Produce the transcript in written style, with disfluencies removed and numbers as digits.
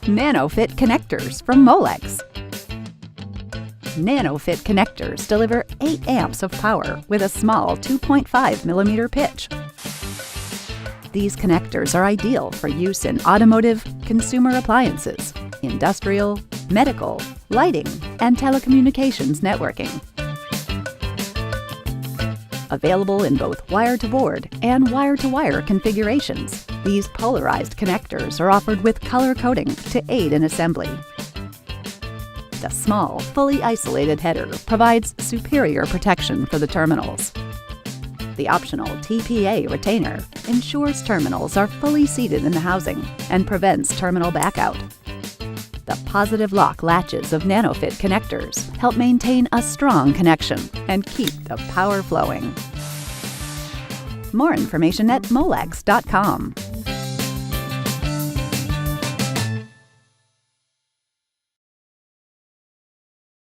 Nano-Fit Connectors from Molex. Nano-Fit Connectors deliver 8 amps of power with a small 2.5 millimeter pitch. These connectors are ideal for use in automotive, consumer appliances, industrial, medical, lighting, and telecommunications networking. Available in both wire-to-board and wire-to-wire configurations, these polarized connectors are offered with color coding to aid in assembly. The small, fully isolated header provides superior protection for the terminals. The optional TPA retainer ensures terminals are fully seated in the housing and prevents terminal backout. The positive lock latches of Nano-Fit connectors help maintain a strong connection and keep the power flowing. More information at molex.com.